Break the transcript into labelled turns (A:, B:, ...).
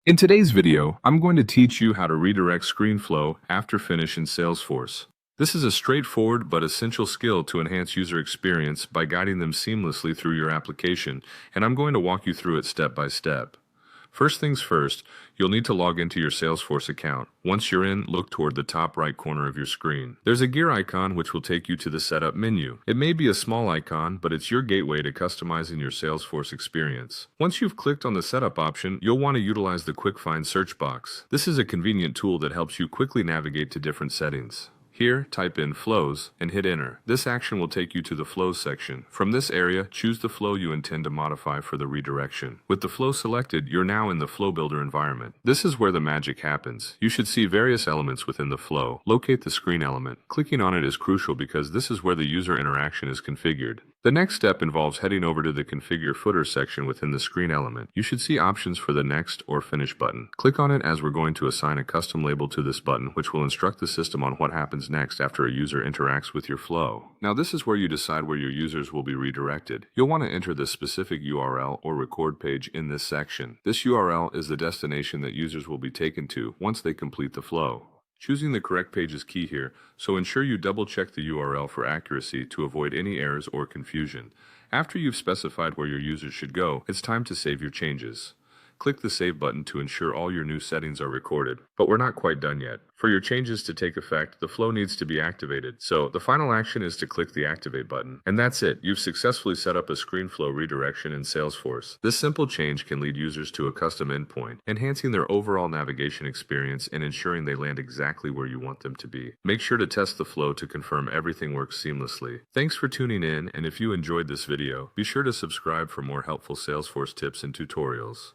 A: In today's video, I'm going to teach you how to redirect screenflow after finish in Salesforce. This is a straightforward but essential skill to enhance user experience by guiding them seamlessly through your application, and I'm going to walk you through it step by step. First things first, you'll need to log into your Salesforce account. Once you're in, look toward the top right corner of your screen. There's a gear icon which will take you to the Setup menu. It may be a small icon, but it's your gateway to customizing your Salesforce experience. Once you've clicked on the Setup option, you'll want to utilize the Quick Find search box. This is a convenient tool that helps you quickly navigate to different settings. Here, type in Flows and hit Enter. This action will take you to the Flows section. From this area, choose the flow you intend to modify for the redirection. With the flow selected, you're now in the Flow Builder environment. This is where the magic happens. You should see various elements within the flow. Locate the screen element. Clicking on it is crucial because this is where the user interaction is configured. The next step involves heading over to the Configure Footer section within the screen element. You should see options for the Next or Finish button. Click on it as we're going to assign a custom label to this button, which will instruct the system on what happens next after a user interacts with your flow. Now this is where you decide where your users will be redirected. You'll want to enter the specific URL or record page in this section. This URL is the destination that users will be taken to once they complete the flow. Choosing the correct page is key here, so ensure you double-check the URL for accuracy to avoid any errors or confusion. After you've specified where your users should go, it's time to save your changes. Click the Save button to ensure all your new settings are recorded. But we're not quite done yet. For your changes to take effect, the flow needs to be activated. So the final action is to click the Activate button. And that's it. You've successfully set up a screenflow redirection in Salesforce. This simple change can lead users to a custom endpoint, enhancing their overall navigation experience and ensuring they land exactly where you want them to be. Make sure to test the flow to confirm everything works seamlessly. Thanks for tuning in, and if you enjoyed this video, be sure to subscribe for more helpful Salesforce tips and tutorials.